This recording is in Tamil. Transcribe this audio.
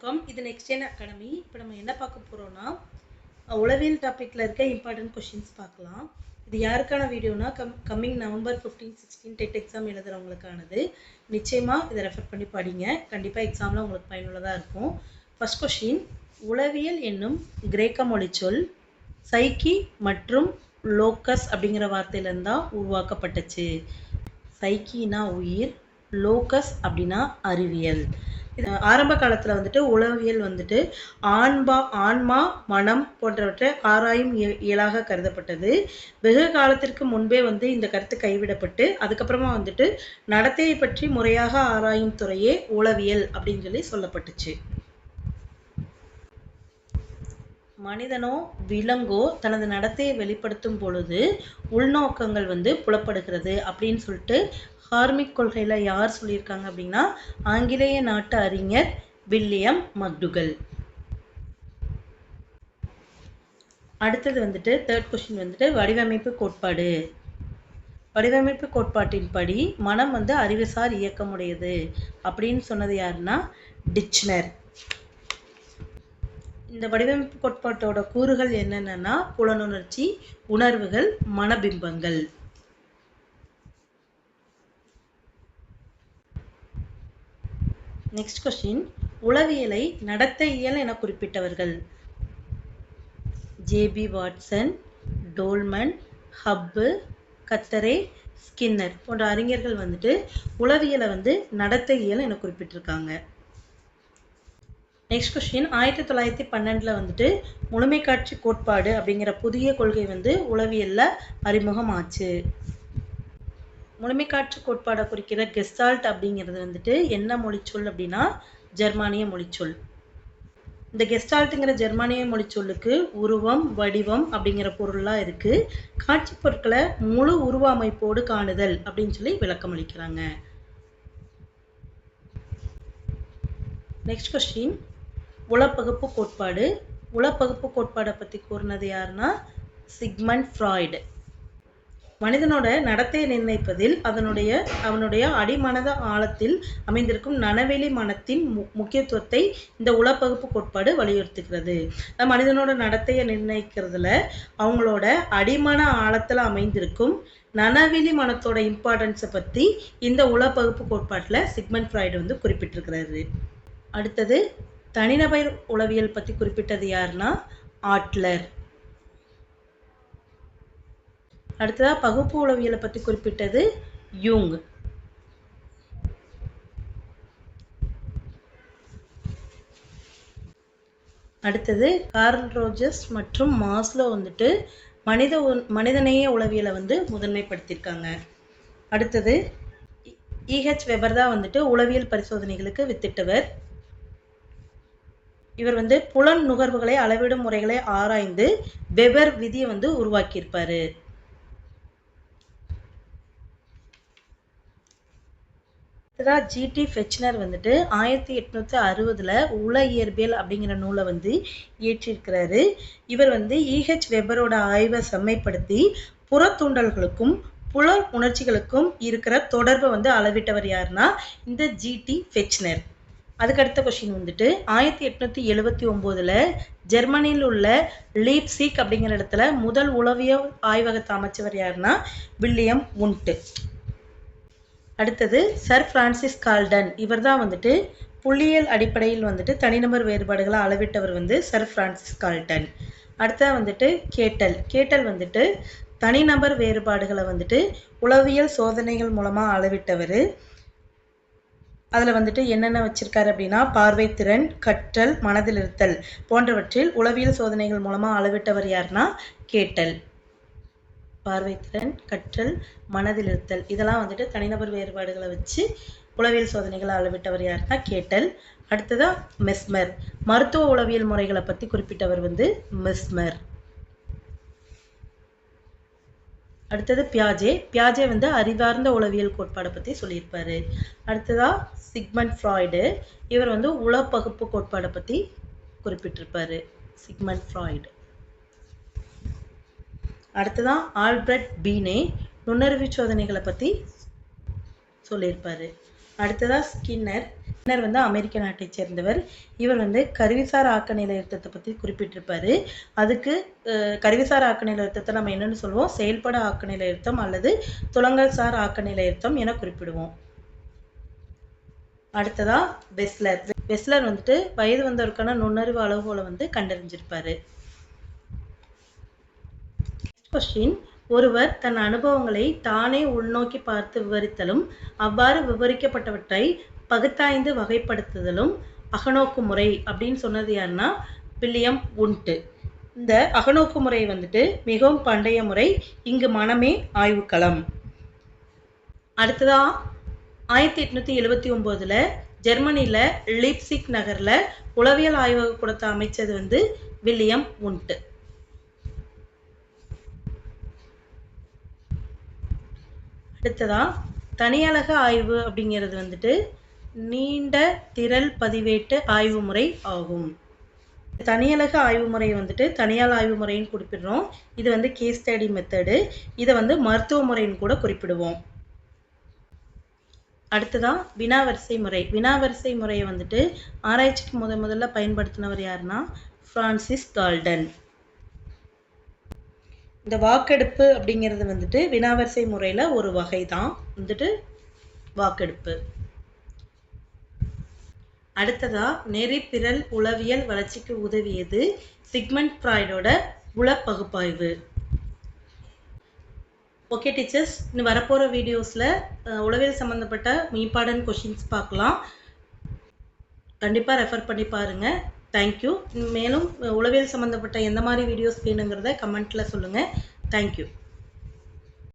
வணக்கம். இது நெக்ஸ்ட் ஜென் அகாடமி. இப்போ நம்ம என்ன பார்க்க போகிறோம்னா உளவியல் டாப்பிக்கில் இருக்க இம்பார்ட்டன்ட் கொஷின்ஸ் பார்க்கலாம். இது யாருக்கான வீடியோனா கம்மிங் நவம்பர் 15-16 டெட் எக்ஸாம் எழுதுகிறவங்களுக்கானது. நிச்சயமாக இதை ரெஃபர் பண்ணி படிங்க. கண்டிப்பாக எக்ஸாமில் உங்களுக்கு பயனுள்ளதாக இருக்கும். ஃபர்ஸ்ட் கொஷின், உளவியல் என்னும் கிரேக்க மொழிச்சொல் சைக்கி மற்றும் லோக்கஸ் அப்படிங்கிற வார்த்தையிலேருந்து தான் உருவாக்கப்பட்டுச்சு. சைக்கினா உயிர், லோக்கஸ் அப்படின்னா அறிவியல். ஆரம்ப காலத்தில் வந்துட்டு உளவியல் வந்துட்டு ஆன்மா மனம் போன்றவற்றை ஆராயும் இயலாக கருதப்பட்டது. வெகு காலத்திற்கு முன்பே இந்த கருத்து கைவிடப்பட்டு அதுக்கப்புறமா வந்துட்டு நடத்தையை பற்றி முறையாக ஆராயும் துறையே உளவியல் அப்படின்னு சொல்லப்பட்டுச்சு. மனிதனோ விலங்கோ தனது நடத்தையை வெளிப்படுத்தும் பொழுது உள்நோக்கங்கள் புலப்படுகிறது அப்படின்னு சொல்லிட்டு ஹார்மிக் கொள்கையில யார் சொல்லியிருக்காங்க அப்படின்னா ஆங்கிலேய நாட்டு அறிஞர் வில்லியம் மக்டூகல். அடுத்தது தேர்ட் கொஸ்டின் வடிவமைப்பு கோட்பாடு. வடிவமைப்பு கோட்பாட்டின்படி மனம் அறிவுசார் இயக்கமுடையது அப்படின்னு சொன்னது யாருன்னா டிச்னர். இந்த வடிவமைப்பு கோட்பாட்டோட கூறுகள் என்னென்னா புலனுணர்ச்சி, உணர்வுகள், மனபிம்பங்கள். நெக்ஸ்ட் கொஸ்டின், உளவியலை நடத்தையியல் என குறிப்பிட்டவர்கள் ஜேபி வாட்சன், டோல்மன், ஹப்பு, கத்தரே, ஸ்கின்னர் போன்ற அறிஞர்கள் உளவியலை நடத்தையியல் என குறிப்பிட்டிருக்காங்க. நெக்ஸ்ட் கொஸ்டின், 1912 முழுமைக்காட்சி கோட்பாடு அப்படிங்கிற புதிய கொள்கை உளவியல்ல அறிமுகமாச்சு. முழுமைக்காட்சி கோட்பாடை குறிக்கிற கெஸ்டால்ட் அப்படிங்கிறது என்ன மொழிச்சொல் அப்படின்னா ஜெர்மானிய மொழிச்சொல். இந்த கெஸ்டால்ட்டுங்கிற ஜெர்மானிய மொழிச்சொல்லுக்கு உருவம், வடிவம் அப்படிங்கிற பொருள்லாம் இருக்கு. காட்சி பொருட்களை முழு உருவ அமைப்போடு காணுதல் அப்படின்னு விளக்கம் அளிக்கிறாங்க. நெக்ஸ்ட் கொஸ்டின், உளப்பகுப்பு கோட்பாடு. உளப்பகுப்பு கோட்பாடை பற்றி கூறினது யாருன்னா சிக்மண்ட் ஃப்ராய்டு. மனிதனோட நடத்தையை நிர்ணயிப்பதில் அவனுடைய அடிமனத ஆழத்தில் அமைந்திருக்கும் நனவெளி மனத்தின் முக்கியத்துவத்தை இந்த உளப்பகுப்பு கோட்பாடு வலியுறுத்துகிறது. மனிதனோட நடத்தையை நிர்ணயிக்கிறதுல அவங்களோட அடிமன ஆழத்தில் அமைந்திருக்கும் நனவெளி மனத்தோட இம்பார்ட்டன்ஸை பற்றி இந்த உளப்பகுப்பு கோட்பாட்டில் சிக்மண்ட் ஃப்ராய்டு குறிப்பிட்டிருக்கிறாரு. அடுத்தது தனிநபர் உளவியல் பற்றி குறிப்பிட்டது யாருன்னா ஆட்லர். அடுத்ததா பகுப்பு உளவியலை பற்றி குறிப்பிட்டது யூங். அடுத்தது கார்ல் ரோஜர்ஸ் மற்றும் மாஸ்லோ மனிதநேய உளவியலை முதன்மைப்படுத்தியிருக்காங்க. அடுத்தது இஹெச் வெபர் தான் உளவியல் பரிசோதனைகளுக்கு வித்திட்டவர். இவர் புலன் நுகர்வுகளை அளவிடும் முறைகளை ஆராய்ந்து வெபர் விதியை உருவாக்கியிருப்பாரு. ஜிடி ஃபெச்னர் 1860 உள இயற்பியல் அப்படிங்கிற நூலை இயற்றியிருக்கிறாரு. இவர் இஹெச் வெபரோட ஆய்வை செம்மைப்படுத்தி புறத்தூண்டல்களுக்கும் புல உணர்ச்சிகளுக்கும் இருக்கிற தொடர்பை அளவிட்டவர் யாருன்னா இந்த ஜிடி ஃபெச்னர். அதுக்கடுத்த கொஸ்டின் 1879 ஜெர்மனியில் உள்ள லீப்சிக் அப்படிங்கிற இடத்துல முதல் உளவியல் ஆய்வகத்தை அமைச்சவர் யாருன்னா வில்லியம் உண்ட். அடுத்தது சர் பிரான்சிஸ் கால்டன். இவர் தான் புள்ளியியல் அடிப்படையில் தனிநபர் வேறுபாடுகளை அளவிட்டவர் சர் பிரான்சிஸ் கால்டன். அடுத்த கேட்டல் தனிநபர் வேறுபாடுகளை உளவியல் சோதனைகள் மூலமா அளவிட்டவர். அதில் என்னென்ன வச்சிருக்காரு அப்படின்னா பார்வைத்திறன், கற்றல், மனதில் இருத்தல் போன்றவற்றில் உளவியல் சோதனைகள் மூலமாக அளவிட்டவர் யாருன்னா கேட்டல். பார்வைத்திறன், கற்றல், மனதில் இருத்தல் இதெல்லாம் தனிநபர் வேறுபாடுகளை வச்சு உளவியல் சோதனைகளை அளவிட்டவர் யாருன்னா கேட்டல். அடுத்ததா மெஸ்மர். மருத்துவ உளவியல் முறைகளை பற்றி குறிப்பிட்டவர் மெஸ்மர். அடுத்தது பியாஜே அறிவார்ந்த உளவியல் கோட்பாடை பற்றி சொல்லியிருப்பாரு. அடுத்ததா சிக்மண்ட் ஃப்ராய்டு. இவர் உளப்பகுப்பு கோட்பாடை பற்றி குறிப்பிட்டிருப்பாரு. Sigmund Freud. அடுத்ததான் ஆல்பர்ட் பீனே நுண்ணறிவு சோதனைகளை பற்றி சொல்லியிருப்பாரு. அடுத்ததா ஸ்கின்னர். பின்னர் வந்து அமெரிக்க நாட்டை சேர்ந்தவர். இவர் வந்து கருவிசார் ஆக்க நிலையத்தை பற்றி குறிப்பிட்டிருப்பாரு. அதுக்கு கருவிசார் ஆக்க நிலையத்தை நம்ம என்னன்னு சொல்லுவோம், செயல்பட ஆக்க நிலையத்தம் அல்லது துலங்கல்சார் ஆக்க நிலையத்தம் என குறிப்பிடுவோம். அடுத்ததா வெஸ்லர். வெஸ்லர் வந்துட்டு வயது வந்தவருக்கான நுண்ணறிவு அளவுகோலை வந்து கண்டறிஞ்சிருப்பாரு. கொஸ்டின், ஒருவர் தன் அனுபவங்களை தானே உள்நோக்கி பார்த்து விவரித்தலும் அவ்வாறு விவரிக்கப்பட்டவற்றை பகுத்தாய்ந்து வகைப்படுத்துதலும் அகநோக்கு முறை அப்படின்னு சொன்னது யாருன்னா வில்லியம் உண்ட். இந்த அகநோக்கு முறை வந்துட்டு மிகவும் பண்டைய முறை. இங்கு மனமே ஆய்வுக்களம். அடுத்ததா 1879 ஜெர்மனியில லீப்சிக் நகர்ல உளவியல் ஆய்வக கூடத்தை அமைச்சது வந்து வில்லியம் உண்ட். அடுத்ததா தனியலக ஆய்வு அப்படிங்கிறது வந்துட்டு நீண்ட திரள் பதிவேட்டு ஆய்வு முறை ஆகும். தனியலக ஆய்வு முறை வந்துட்டு தனியால் ஆய்வு முறைன்னு குறிப்பிடுறோம். இது வந்து கேஸ் ஸ்டடி மெத்தடு. இதை வந்து மருத்துவ முறைன்னு கூட குறிப்பிடுவோம். அடுத்ததான் வினாவரிசை முறை. வினாவரிசை முறையை வந்துட்டு ஆராய்ச்சிக்கு முதல்ல பயன்படுத்தினவர் யாருன்னா பிரான்சிஸ் கால்டன். இந்த வாக்கெடுப்பு அப்படிங்கிறது வந்துட்டு வினாவரிசை முறையில் ஒரு வகை தான் வந்துட்டு வாக்கெடுப்பு. அடுத்ததா நெறிப்பிரல் உளவியல் வளர்ச்சிக்கு உதவியது சிக்மண்ட் ஃப்ராய்டோட உள பகுப்பாய்வு. ஓகே டீச்சர்ஸ், இன்னும் வரப்போகிற வீடியோஸில் உளவியல் சம்மந்தப்பட்ட இம்பார்ட்டன்ட் கொஷின்ஸ் பார்க்கலாம். கண்டிப்பாக ரெஃபர் பண்ணி பாருங்கள். தேங்க்யூ. மேலும் உளவியல் சம்மந்தப்பட்ட எந்த மாதிரி வீடியோஸ் வேணுங்கிறத கமெண்ட்டில் சொல்லுங்கள். தேங்க்யூ.